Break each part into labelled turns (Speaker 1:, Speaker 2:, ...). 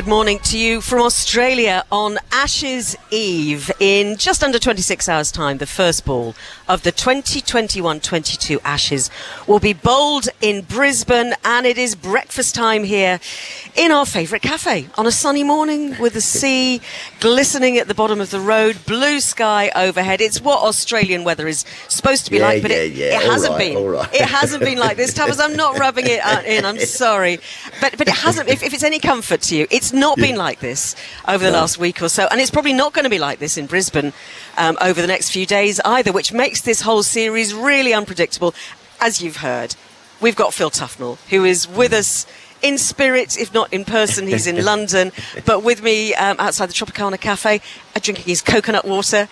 Speaker 1: Good morning to you from Australia on Ashes Eve. In just under 26 hours' time, the first ball of the 2021-22 Ashes will be bowled in Brisbane, and it is breakfast time here in our favourite cafe on a sunny morning with the sea glistening at the bottom of the road, blue sky overhead. It's what Australian weather is supposed to be like, but it hasn't been. It hasn't been like this. Tavis, I'm not rubbing it in, I'm sorry. But it hasn't, if it's any comfort to you, it's not been like this over the last week or so, and it's probably not going to be like this in Brisbane over the next few days either, which makes this whole series really unpredictable. As you've heard, we've got Phil Tufnell, who is with us in spirit, if not in person. He's in London, but with me outside the Tropicana Cafe, drinking his coconut water,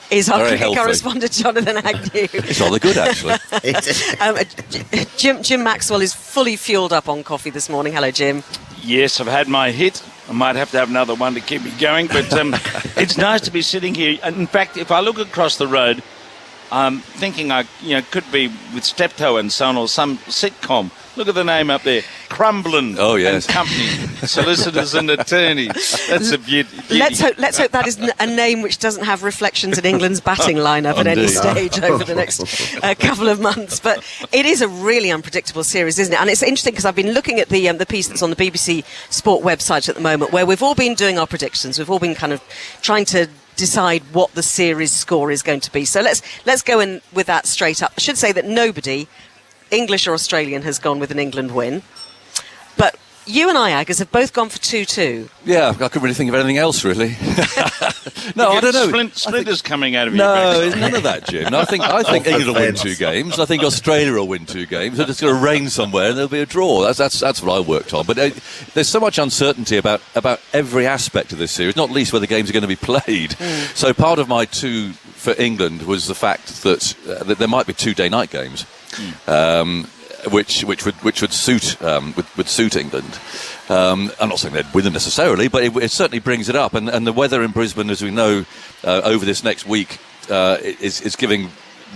Speaker 1: is our cricket correspondent, Jonathan Agnew.
Speaker 2: It's rather good, actually.
Speaker 1: Jim Maxwell is fully fueled up on coffee this morning. Hello, Jim.
Speaker 3: Yes, I've had my hit. I might have to have another one to keep me going, but it's nice to be sitting here. And in fact, if I look across the road, I'm thinking I could be with Steptoe and Son or some sitcom. Look at the name up there, Crumblin and Company, solicitors and attorneys. That's a beauty.
Speaker 1: Let's hope that is a name which doesn't have reflections in England's batting lineup at any stage over the next couple of months. But it is a really unpredictable series, isn't it? And it's interesting because I've been looking at the piece that's on the BBC Sport website at the moment, where we've all been doing our predictions. We've all been kind of trying to decide what the series score is going to be. So let's go in with that straight up. I should say that nobody, English or Australian, has gone with an England win. But you and I, Aggers, have both gone for 2-2.
Speaker 2: Yeah, I couldn't really think of anything else, really. No, I don't know.
Speaker 3: Splinters coming out of your
Speaker 2: No, none of that, Jim. No, I think England will win 2 games. I think Australia will win 2 games. It's going to rain somewhere and there'll be a draw. That's what I worked on. But there's so much uncertainty about every aspect of this series, not least where the games are going to be played. So part of my 2 for England was the fact that there might be 2 day-night games. Which would suit England. I'm not saying they'd win them necessarily, but it certainly brings it up. And the weather in Brisbane, as we know, over this next week is giving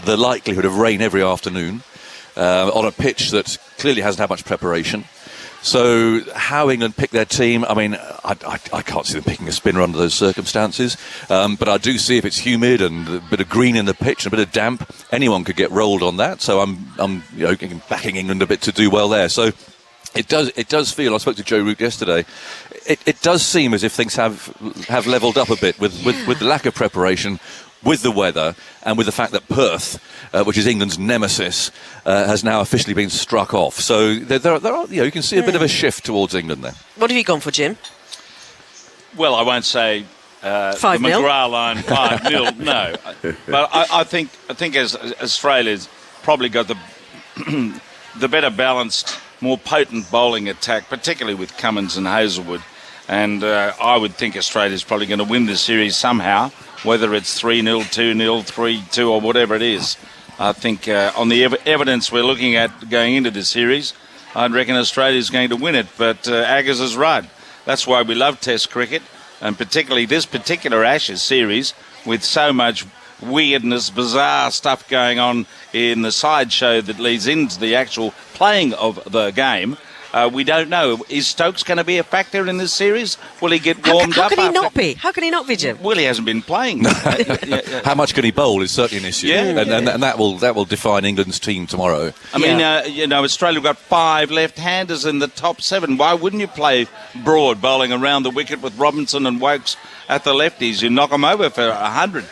Speaker 2: the likelihood of rain every afternoon on a pitch that clearly hasn't had much preparation. So how England pick their team, I mean, I can't see them picking a spinner under those circumstances. But I do see if it's humid and a bit of green in the pitch and a bit of damp, anyone could get rolled on that. So I'm backing England a bit to do well there. So it does feel, I spoke to Joe Root yesterday, it does seem as if things have levelled up a bit with the lack of preparation, with the weather, and with the fact that Perth, which is England's nemesis, has now officially been struck off. So there are, you can see a bit of a shift towards England there.
Speaker 1: What have you gone for, Jim?
Speaker 3: Well, I won't say the McGrath line 5-0, no. But I think as Australia's probably got the better balanced, more potent bowling attack, particularly with Cummins and Hazlewood. And I would think Australia's probably going to win this series somehow, whether it's 3-0, 2-0, 3-2 or whatever it is. I think on the evidence we're looking at going into this series, I'd reckon Australia's going to win it. But Aggers is right. That's why we love Test cricket, and particularly this particular Ashes series with so much weirdness, bizarre stuff going on in the sideshow that leads into the actual playing of the game. We don't know. Is Stokes going to be a factor in this series? Will he get warmed up?
Speaker 1: How can he not be? How can he not be, Jim?
Speaker 3: Well, he hasn't been playing.
Speaker 2: How much can he bowl is certainly an issue. And that will define England's team tomorrow.
Speaker 3: I mean, Australia got 5 left-handers in the top 7. Why wouldn't you play Broad bowling around the wicket with Robinson and Wokes at the lefties? You knock them over for 100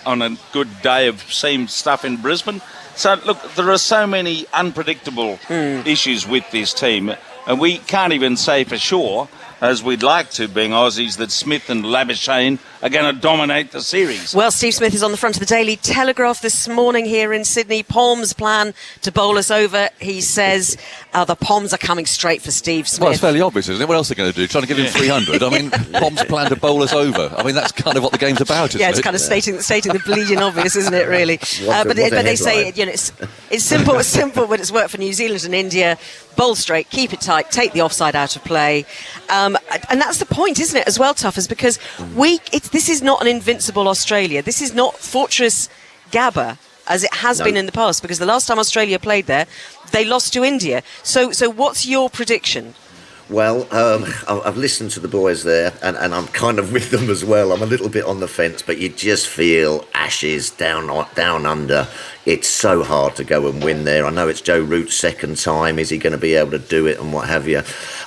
Speaker 3: on a good day of seam stuff in Brisbane. So, look, there are so many unpredictable issues with this team, and we can't even say for sure, as we'd like to, being Aussies, that Smith and Labuschagne are going to dominate the series.
Speaker 1: Well, Steve Smith is on the front of the Daily Telegraph this morning here in Sydney. Pom's plan to bowl us over. He says the Poms are coming straight for Steve Smith.
Speaker 2: Well, it's fairly obvious, isn't it? What else are they going to do? Trying to give him 300? I mean, Pom's plan to bowl us over. I mean, that's kind of what the game's about, isn't it?
Speaker 1: Yeah, it's kind of stating the bleeding obvious, isn't it, really? But they say, it's simple, but it's worked for New Zealand and India. Bowl straight, keep it tight, take the offside out of play. And that's the point, isn't it, as well, Tuffers? Because this is not an invincible Australia. This is not Fortress Gabba, as it has been in the past, because the last time Australia played there, they lost to India. So what's your prediction?
Speaker 4: Well, I've listened to the boys there, and I'm kind of with them as well. I'm a little bit on the fence, but you just feel Ashes down under. It's so hard to go and win there. I know it's Joe Root's second time. Is he going to be able to do it and what have you?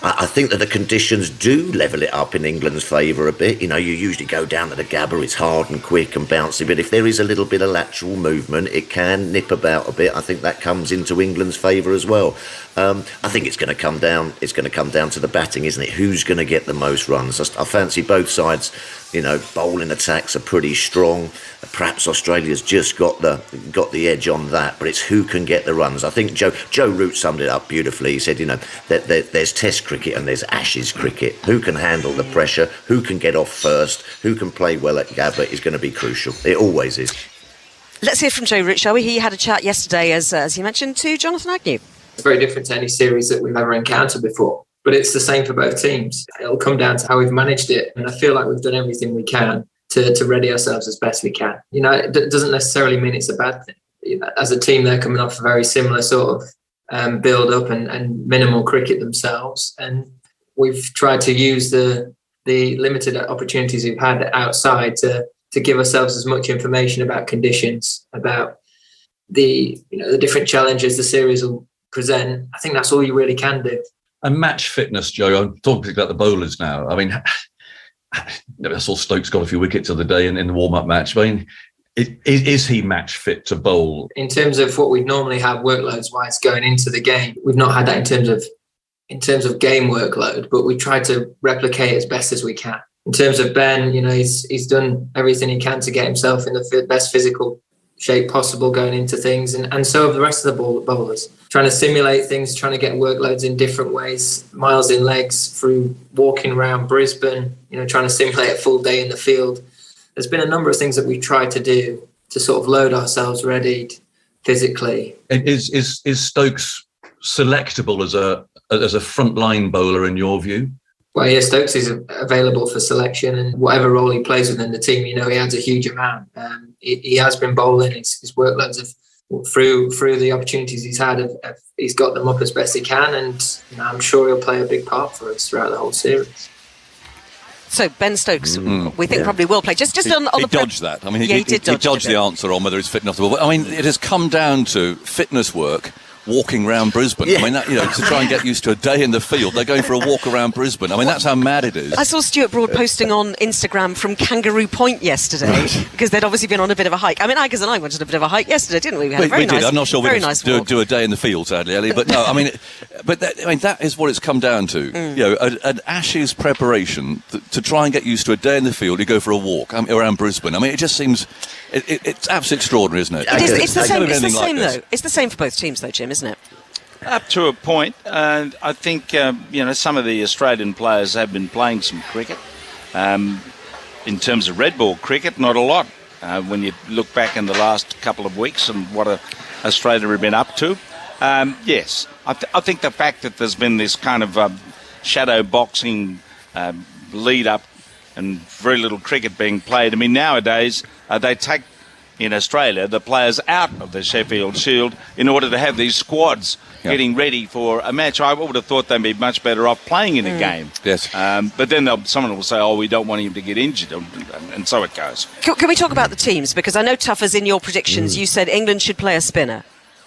Speaker 4: I think that the conditions do level it up in England's favour a bit. You know, you usually go down to the Gabba, it's hard and quick and bouncy, but if there is a little bit of lateral movement, it can nip about a bit. I think that comes into England's favour as well. I think it's going to come down. It's going to come down to the batting, isn't it? Who's going to get the most runs? I fancy both sides. You know, bowling attacks are pretty strong. Perhaps Australia's just got the edge on that, but it's who can get the runs. I think Joe Root summed it up beautifully. He said, you know, that there's Test cricket and there's Ashes cricket. Who can handle the pressure? Who can get off first? Who can play well at Gabba is going to be crucial. It always is.
Speaker 1: Let's hear from Joe Root, shall we? He had a chat yesterday, as you mentioned, to Jonathan Agnew.
Speaker 5: It's very different to any series that we've ever encountered before, but it's the same for both teams. It'll come down to how we've managed it, and I feel like we've done everything we can to ready ourselves as best we can. You know, it doesn't necessarily mean it's a bad thing. You know, as a team, they're coming off a very similar sort of build-up and minimal cricket themselves, and we've tried to use the limited opportunities we've had outside to give ourselves as much information about conditions, about the different challenges the series will present. I think that's all you really can do.
Speaker 2: And match fitness, Joe, I'm talking about the bowlers now. I mean, I saw Stokes got a few wickets the other day in the warm-up match. I mean, is he match fit to bowl?
Speaker 5: In terms of what we normally have workloads-wise going into the game, we've not had that in terms of game workload, but we try to replicate as best as we can. In terms of Ben, you know, he's done everything he can to get himself in the best physical shape possible going into things, and so have the rest of the bowlers. Trying to simulate things, trying to get workloads in different ways, miles in legs through walking around Brisbane, you know, trying to simulate a full day in the field. There's been a number of things that we've tried to do to sort of load ourselves ready physically.
Speaker 2: Is Stokes selectable as a frontline bowler in your view?
Speaker 5: Well, yeah, Stokes is available for selection, and whatever role he plays within the team, you know, he adds a huge amount. He has been bowling. His workloads have, through the opportunities he's had, he's got them up as best he can, and you know, I'm sure he'll play a big part for us throughout the whole series.
Speaker 1: So Ben Stokes, we think probably will play. Just on the
Speaker 2: dodged that. I mean,
Speaker 1: he
Speaker 2: dodged the answer on whether he's fit enough to bowl. I mean, it has come down to fitness work. Walking around Brisbane. Yeah. I mean, that, you know, to try and get used to a day in the field, they're going for a walk around Brisbane. I mean, that's how mad it is.
Speaker 1: I saw Stuart Broad posting on Instagram from Kangaroo Point yesterday because they'd obviously been on a bit of a hike. I mean, Aggers and I went on a bit of a hike yesterday, didn't we? We
Speaker 2: did. I'm not sure we did do a day in the field, sadly, Ellie. But no, I mean, that is what it's come down to. You know, an Ashes preparation to try and get used to a day in the field. You go for a walk around Brisbane. I mean, it just seems it's absolutely extraordinary, isn't it?
Speaker 1: It's the same. It's the same though. It's the same for both teams, though, Jim, isn't it?
Speaker 3: Up to a point, and I think some of the Australian players have been playing some cricket. In terms of red ball cricket, not a lot. When you look back in the last couple of weeks and what Australia have been up to, yes, I think the fact that there's been this kind of shadow boxing lead up and very little cricket being played. I mean, nowadays they take in Australia the players out of the Sheffield Shield in order to have these squads getting ready for a match. I would have thought they'd be much better off playing in a game.
Speaker 2: Yes.
Speaker 3: But then someone will say, oh, we don't want him to get injured, and so it goes.
Speaker 1: Can we talk about the teams? Because I know, Tuffers, in your predictions, you said England should play a spinner.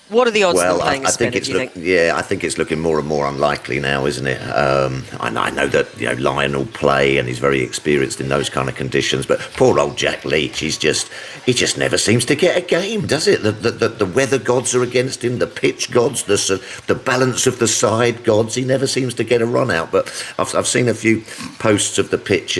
Speaker 1: What are the odds of them playing a spinner, do you think?
Speaker 4: Yeah, I think it's looking more and more unlikely now, isn't it? I know that Lyon will play and he's very experienced in those kind of conditions, but poor old Jack Leach, he just never seems to get a game, does it? The weather gods are against him, the pitch gods, the balance of the side gods. He never seems to get a run out. But I've seen a few posts of the pitch.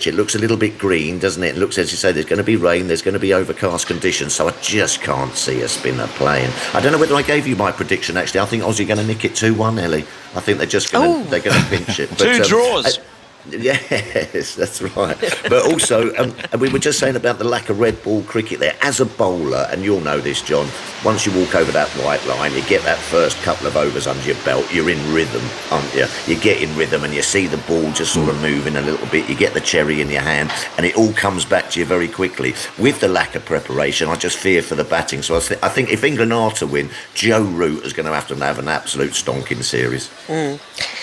Speaker 4: It looks a little bit green, doesn't it? It looks, as you say, there's going to be rain, there's going to be overcast conditions, so I just can't see a spinner playing. I don't know whether I gave you my prediction, actually. I think Aussie are going to nick it 2-1, Ellie. I think they're just going to pinch it. But,
Speaker 3: two draws.
Speaker 4: Yes, that's right. But also, we were just saying about the lack of red ball cricket there. As a bowler, and you'll know this, John, once you walk over that white line, you get that first couple of overs under your belt, you're in rhythm, aren't you? You get in rhythm and you see the ball just sort of moving a little bit. You get the cherry in your hand and it all comes back to you very quickly. With the lack of preparation, I just fear for the batting. So I think if England are to win, Joe Root is going to have an absolute stonking series.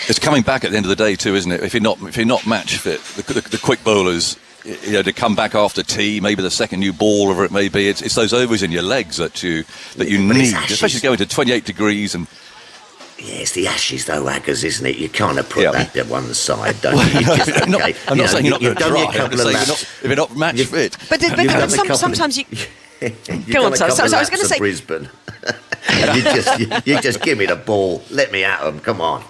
Speaker 2: It's coming back at the end of the day too, isn't it? If you're not match fit, the quick bowlers, to come back after tea, maybe the second new ball, whatever it may be, it's those overs in your legs that you need, especially going to 28 degrees and.
Speaker 4: Yeah, it's the Ashes though, Aggers, isn't it? You kind of put that to one side, don't you?
Speaker 2: I'm not saying you're not going to try. I'm saying if you're not match fit.
Speaker 1: But sometimes you. Go on, so I was going to say
Speaker 4: Brisbane. And you just give me the ball, let me at them. Come on.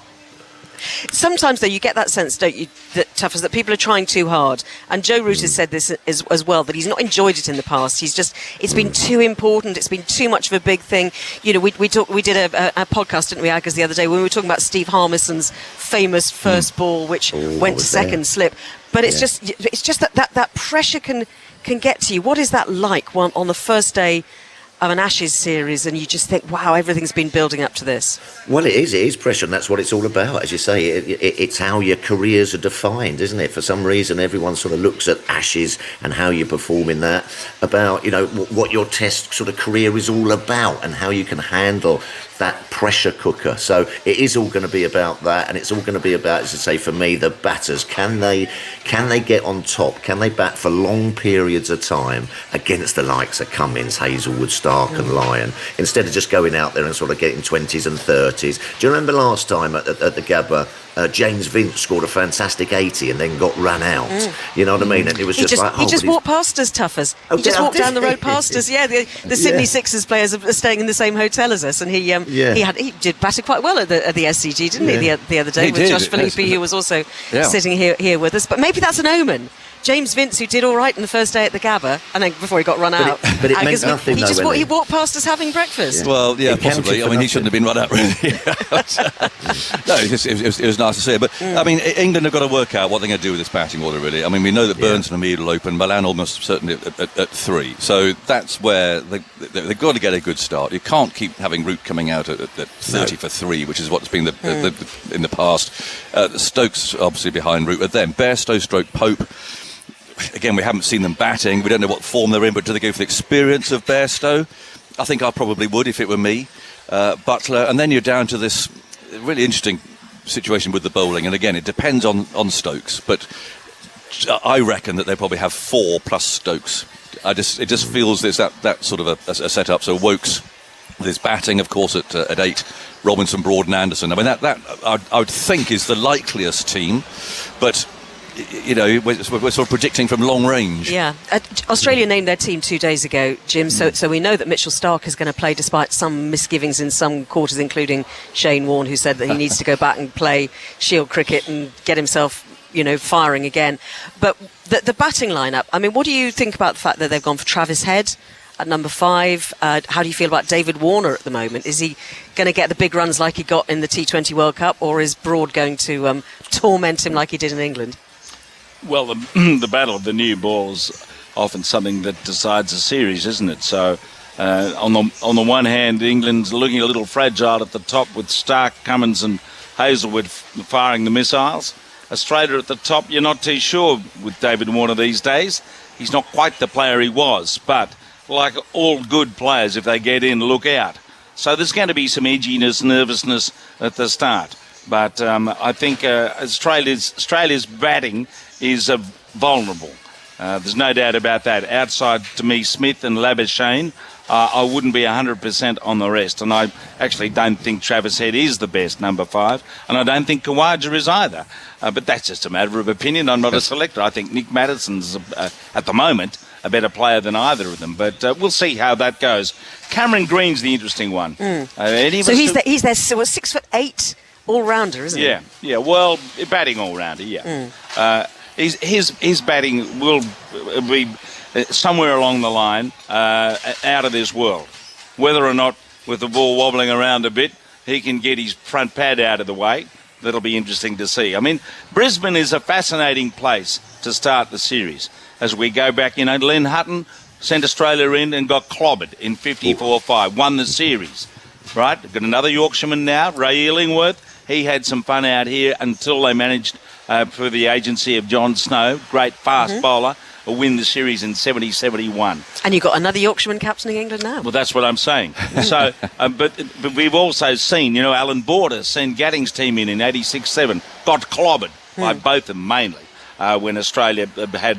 Speaker 1: Sometimes, though, you get that sense, don't you, that Tuffers, that people are trying too hard. And Joe Root has said this as well, that he's not enjoyed it in the past. It's been too important. It's been too much of a big thing. You know, we did a podcast, didn't we, Aggers, the other day, when we were talking about Steve Harmison's famous first ball, which went to second slip. But it's just that pressure can get to you. What is that like on the first day of an Ashes series, and you just think, wow, everything's been building up to this?
Speaker 4: Well, it is pressure, and that's what it's all about. As you say, it's how your careers are defined, isn't it? For some reason, everyone sort of looks at Ashes and how you perform in that, about, you know, what your test sort of career is all about and how you can handle that pressure cooker. So it is all going to be about that, and it's all going to be about, as I say, for me, the batters. Can they get on top? Can they bat for long periods of time against the likes of Cummins, Hazelwood, Stark and Lyon, instead of just going out there and sort of getting 20s and 30s? Do you remember last time at the Gabba, James Vince scored a fantastic 80 and then got run out? You know what I mean? And it was he
Speaker 1: just walked past us, Tuffers. He just walked down the road past us. Yeah, the Sydney Sixers players are staying in the same hotel as us, and he did batter quite well at the SCG, didn't he? The other day with Josh Philippi, who was also sitting here with us. But maybe that's an omen. James Vince, who did all right in the first day at the Gabba, and then before he got run out,
Speaker 4: but it meant nothing.
Speaker 1: He walked past us having breakfast.
Speaker 2: Yeah. Well, yeah, possibly. I mean, he shouldn't have been run out, really. No, it was nice to see. But I mean, England have got to work out what they're going to do with this batting order. Really, I mean, we know that Burns and Hamid will open, Milan almost certainly at 3. So that's where they've got to get a good start. You can't keep having Root coming out at 30 for 3, which is what's been in the past. Stokes obviously behind Root, but then Bairstow, stroke Pope. Again, we haven't seen them batting. We don't know what form they're in, but do they go for the experience of Bairstow? I think I probably would if it were me. Butler, and then you're down to this really interesting situation with the bowling. And again, it depends on Stokes, but I reckon that they probably have 4 plus Stokes. It just feels there's that sort of a setup. So Wokes, there's batting, of course, at 8. Robinson, Broad, and Anderson. I mean, that I would think is the likeliest team, but. You know, we're sort of predicting from long range. Yeah.
Speaker 1: Australia named their team 2 days ago, Jim, so we know that Mitchell Stark is going to play despite some misgivings in some quarters, including Shane Warne, who said that he needs to go back and play Shield cricket and get himself, you know, firing again. But the batting lineup, I mean, what do you think about the fact that they've gone for Travis Head at number 5? How do you feel about David Warner at the moment? Is he going to get the big runs like he got in the T20 World Cup, or is Broad going to torment him like he did in England?
Speaker 3: Well, the battle of the new ball is often something that decides a series, isn't it? So, on the one hand, England's looking a little fragile at the top with Stark, Cummins and Hazelwood firing the missiles. Australia at the top, you're not too sure with David Warner these days. He's not quite the player he was, but like all good players, if they get in, look out. So there's going to be some edginess, nervousness at the start. But I think Australia's batting is vulnerable. There's no doubt about that. Outside, to me, Smith and Labuschagne, I wouldn't be 100% on the rest. And I actually don't think Travis Head is the best number 5. And I don't think Khawaja is either. But that's just a matter of opinion. I'm not a selector. I think Nick Maddison's, at the moment, a better player than either of them. But we'll see how that goes. Cameron Green's the interesting one.
Speaker 1: So he's their 6'8" all-rounder, isn't he?
Speaker 3: Yeah. Well, batting all-rounder, his batting will be somewhere along the line out of this world. Whether or not, with the ball wobbling around a bit, he can get his front pad out of the way, that'll be interesting to see. I mean, Brisbane is a fascinating place to start the series. As we go back, Len Hutton sent Australia in and got clobbered in 54-5, won the series, right? Got another Yorkshireman now, Ray Illingworth. He had some fun out here until they managed, through the agency of John Snow, great fast bowler, win the series in 70-71.
Speaker 1: And you've got another Yorkshireman captaining England now.
Speaker 3: Well, that's what I'm saying. So, but we've also seen, Alan Border send Gatting's team in 86-7, got clobbered by both of them mainly, when Australia had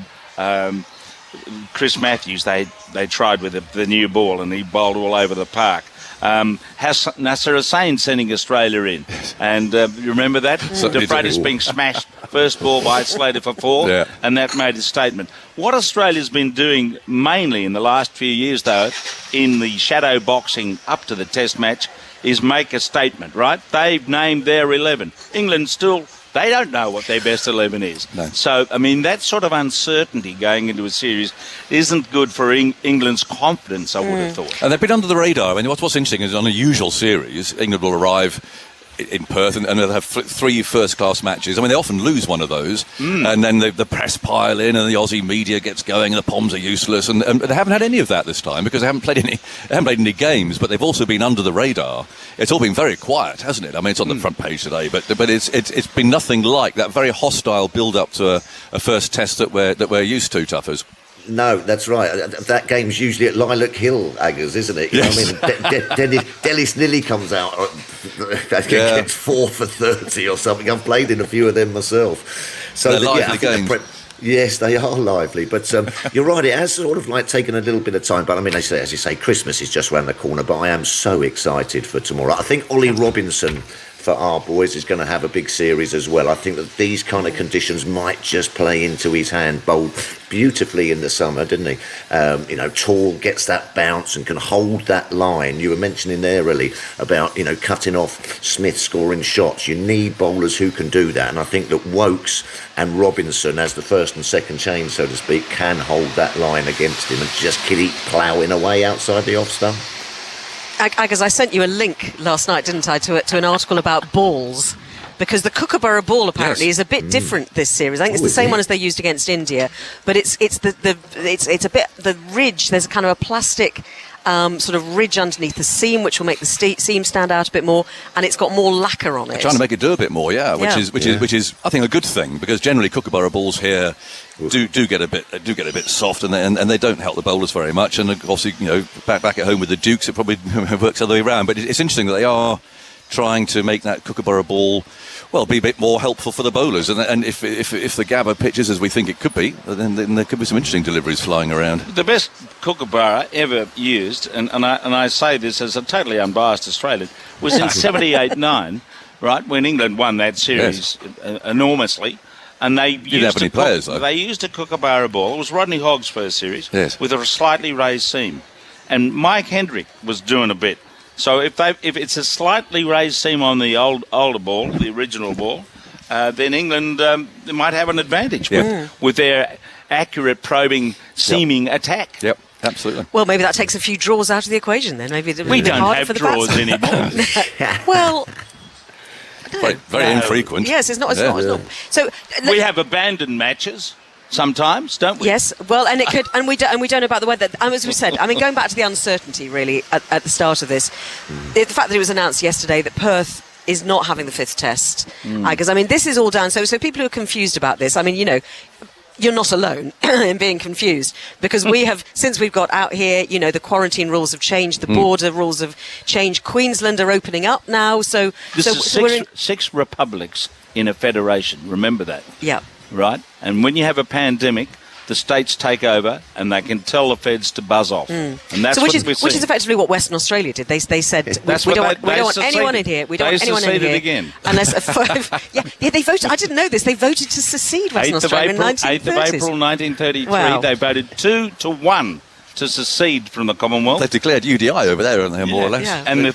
Speaker 3: Chris Matthews. They tried with the new ball and he bowled all over the park. Nasser Hussain sending Australia in, and you remember that? De Freitas being smashed first ball by Slater for 4, and that made a statement. What Australia's been doing mainly in the last few years, though, in the shadow boxing up to the Test match, is make a statement, right? They've named their 11. England still, they don't know what their best 11 is.
Speaker 2: No.
Speaker 3: So, I mean, that sort of uncertainty going into a series isn't good for England's confidence, I would have thought.
Speaker 2: And they've been under the radar. I mean, what's interesting is on a usual series, England will arrive in Perth and they'll have 3 first-class matches. I mean, they often lose one of those, and then the press pile in and the Aussie media gets going and the Poms are useless, and they haven't had any of that this time because they haven't played any games, but they've also been under the radar. It's all been very quiet, hasn't it? I mean, it's on the front page today, but it's been nothing like that very hostile build-up to a first test that we're used to, Tuffers.
Speaker 4: No, that's right. That game's usually at Lilac Hill, Aggers, isn't it?
Speaker 2: Yes.
Speaker 4: I mean, Delis Nilly comes out, gets 4 for 30 or something. I've played in a few of them myself. So
Speaker 2: they're lively games.
Speaker 4: Yes, they are lively, but you're right, it has sort of like taken a little bit of time, but I mean, as you say, Christmas is just round the corner, but I am so excited for tomorrow. I think Ollie Robinson for our boys is going to have a big series as well. I think that these kind of conditions might just play into his hand. Bowled beautifully in the summer, didn't he? Tall, gets that bounce and can hold that line. You were mentioning there, really, about, cutting off Smith scoring shots. You need bowlers who can do that. And I think that Wokes and Robinson, as the first and second chain, so to speak, can hold that line against him and just keep ploughing away outside the off stump.
Speaker 1: Because I sent you a link last night, didn't I, to an article about balls, because the Kookaburra Ball apparently is a bit different this series. I think it's the same one as they used against India, but it's a bit the ridge. There's a kind of a plastic sort of ridge underneath the seam, which will make the seam stand out a bit more, and it's got more lacquer on it.
Speaker 2: They're trying to make it do a bit more, which is I think a good thing, because generally Kookaburra balls here do get a bit soft, and they don't help the bowlers very much. And obviously, back at home with the Dukes, it probably works the other way around. But it's interesting that they are trying to make that Kookaburra ball, be a bit more helpful for the bowlers. And if the Gabba pitches as we think it could be, then there could be some interesting deliveries flying around.
Speaker 3: The best Kookaburra ever used, and I say this as a totally unbiased Australian, was in 78-9, right, when England won that series enormously. And they used a Kookaburra ball. It was Rodney Hogg's first series with a slightly raised seam. And Mike Hendrick was doing a bit. So if it's a slightly raised seam on the older ball, the original ball, then England they might have an advantage with their accurate probing seaming attack.
Speaker 2: Yep, absolutely.
Speaker 1: Well, maybe that takes a few draws out of the equation then. Maybe
Speaker 3: we don't have draws anymore.
Speaker 1: Well,
Speaker 2: very infrequent.
Speaker 1: Yes, it's not. So
Speaker 3: we have abandoned matches. Sometimes, don't we?
Speaker 1: Yes. Well, and it could, and we don't know about the weather. As we said, I mean, going back to the uncertainty really at the start of this, the fact that it was announced yesterday that Perth is not having the 5th test, because I mean, this is all down. So people who are confused about this, I mean, you're not alone in being confused, because we have, since we've got out here, the quarantine rules have changed, the border rules have changed. Queensland are opening up now, so
Speaker 3: we're in 6 republics in a federation. Remember that?
Speaker 1: Yeah.
Speaker 3: Right? And when you have a pandemic, the states take over and they can tell the feds to buzz off. And that's
Speaker 1: which is effectively what Western Australia did. They said, we don't want anyone in here. We don't want anyone in here.
Speaker 3: Again.
Speaker 1: Unless they voted. I didn't know this. They voted to secede Western Australia in 1930s.
Speaker 3: 8th of April 1933, they voted 2-1 to secede from the Commonwealth.
Speaker 2: They declared UDI over there, aren't they, more or less?
Speaker 1: Yeah.
Speaker 3: And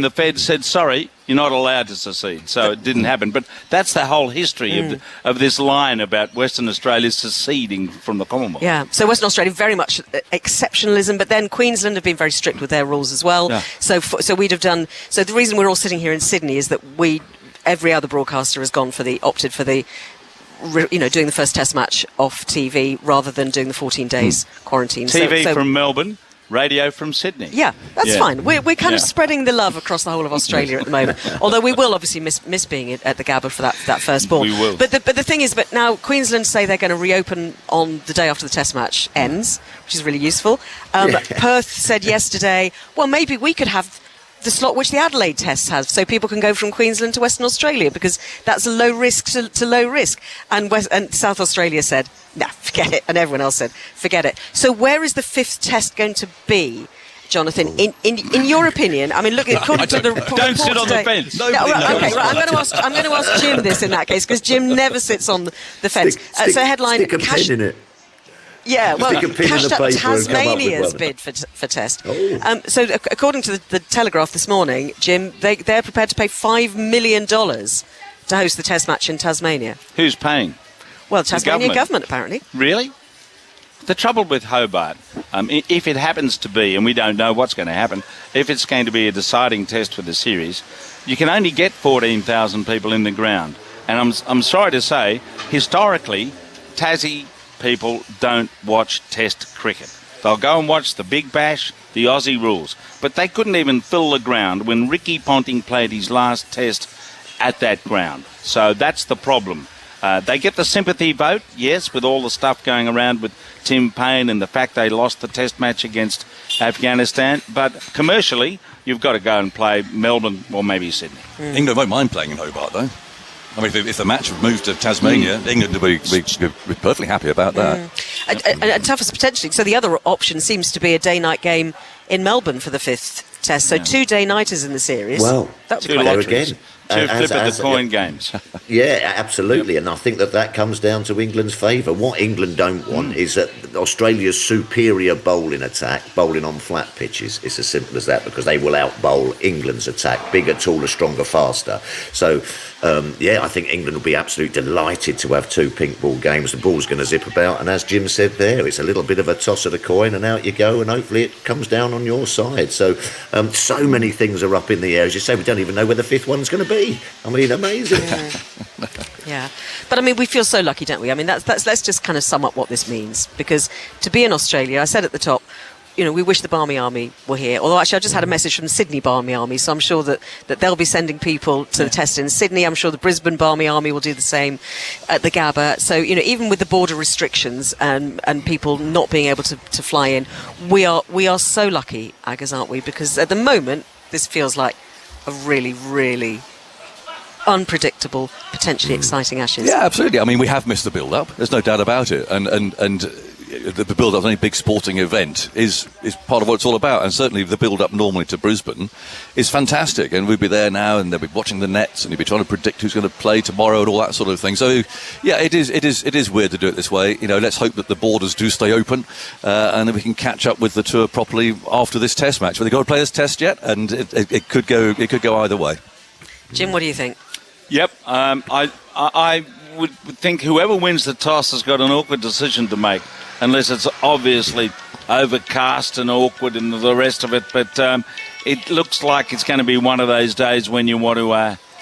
Speaker 3: the Fed said, sorry, you're not allowed to secede. So it didn't happen. But that's the whole history of this line about Western Australia seceding from the Commonwealth.
Speaker 1: Yeah. So Western Australia, very much exceptionalism, but then Queensland have been very strict with their rules as well. Yeah. So we'd have done. So the reason we're all sitting here in Sydney is that we every other broadcaster has opted for the doing the first test match off TV rather than doing the 14 days quarantine.
Speaker 3: TV from Melbourne, radio from Sydney.
Speaker 1: Yeah, that's fine. We're kind of spreading the love across the whole of Australia at the moment. Although we will obviously miss being at the Gabba for that first ball.
Speaker 3: We will.
Speaker 1: But the thing is, now Queensland say they're going to reopen on the day after the test match ends, which is really useful. Perth said yesterday, well, maybe we could have the slot which the Adelaide Test has, so people can go from Queensland to Western Australia because that's a low risk to low risk. And South Australia said, nah, forget it. And everyone else said, forget it. So where is the fifth test going to be, Jonathan? In your opinion, I mean, look, according to the report
Speaker 3: don't sit on the fence.
Speaker 1: I'm going to ask Jim this in that case because Jim never sits on the fence. So headline:
Speaker 4: stick a pen in it.
Speaker 1: Yeah, well,
Speaker 4: cashed up
Speaker 1: Tasmania's bid for test.
Speaker 4: Oh.
Speaker 1: So according to the Telegraph this morning, Jim, they're prepared to pay $5 million to host the test match in Tasmania.
Speaker 3: Who's paying?
Speaker 1: Well, Tasmanian government apparently.
Speaker 3: Really? The trouble with Hobart, if it happens to be, and we don't know what's going to happen, if it's going to be a deciding test for the series, you can only get 14,000 people in the ground. And I'm sorry to say, historically, Tassie people don't watch test cricket. They'll go and watch the Big Bash, the Aussie rules. But they couldn't even fill the ground when Ricky Ponting played his last test at that ground. So that's the problem. They get the sympathy vote, yes, with all the stuff going around with Tim Payne and the fact they lost the test match against Afghanistan. But commercially, you've got to go and play Melbourne or maybe Sydney.
Speaker 2: England won't mind playing in Hobart, though. I mean, if the match moved to Tasmania, England would be perfectly happy about that.
Speaker 1: And toughest potentially. So the other option seems to be a day-night game in Melbourne for the fifth test. So 2 day-nighters in the series.
Speaker 4: Well,
Speaker 1: that would
Speaker 3: two
Speaker 1: be
Speaker 4: there
Speaker 3: lotteries.
Speaker 4: again.
Speaker 3: Two flip-of-the-coin games.
Speaker 4: Yeah, absolutely. And I think that comes down to England's favour. What England don't want is that Australia's superior bowling attack, bowling on flat pitches. It's as simple as that because they will out-bowl England's attack. Bigger, taller, stronger, faster. So, I think England will be absolutely delighted to have 2 pink ball games. The ball's going to zip about. And as Jim said there, it's a little bit of a toss of the coin and out you go. And hopefully it comes down on your side. So, so many things are up in the air. As you say, we don't even know where the fifth one's going to be. I mean, amazing.
Speaker 1: Yeah, but I mean, we feel so lucky, don't we? I mean, let's just kind of sum up what this means. Because to be in Australia, I said at the top, we wish the Barmy Army were here. Although actually, I just had a message from the Sydney Barmy Army, so I'm sure that they'll be sending people to the test in Sydney. I'm sure the Brisbane Barmy Army will do the same at the Gabba. So even with the border restrictions and people not being able to fly in, we are so lucky, Aggers, aren't we? Because at the moment, this feels like a really, really unpredictable, potentially exciting Ashes.
Speaker 2: Yeah, absolutely. I mean, we have missed the build-up. There's no doubt about it. And the build-up of any big sporting event is part of what it's all about. And certainly the build-up normally to Brisbane is fantastic. And we'd be there now and they'll be watching the nets and you'll be trying to predict who's going to play tomorrow and all that sort of thing. So, yeah, it is weird to do it this way. Let's hope that the borders do stay open and that we can catch up with the tour properly after this test match. But they've got to play this test yet and it could go either way.
Speaker 1: Jim, what do you think?
Speaker 3: Yep, I would think whoever wins the toss has got an awkward decision to make, unless it's obviously overcast and awkward and the rest of it. But it looks like it's going to be one of those days when you want to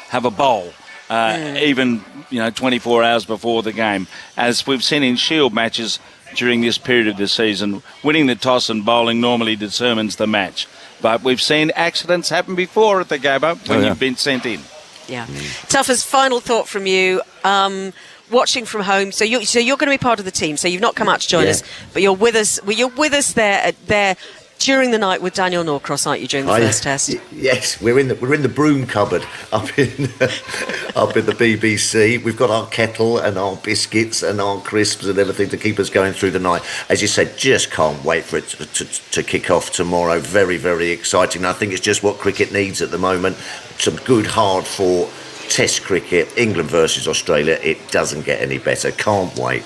Speaker 3: have a bowl, even 24 hours before the game, as we've seen in Shield matches during this period of the season. Winning the toss and bowling normally determines the match, but we've seen accidents happen before at the Gabba when you've been sent in.
Speaker 1: Yeah. Toughest final thought from you. Watching from home, so you're going to be part of the team. So you've not come out to join us, but you're with us. Well, you're with us there during the night with Daniel Norcross, aren't you? During the first test.
Speaker 4: Yes, we're in the broom cupboard up in the BBC. We've got our kettle and our biscuits and our crisps and everything to keep us going through the night. As you said, just can't wait for it to kick off tomorrow. Very, very exciting. I think it's just what cricket needs at the moment. Some good, hard-fought Test cricket. England versus Australia. It doesn't get any better. Can't wait.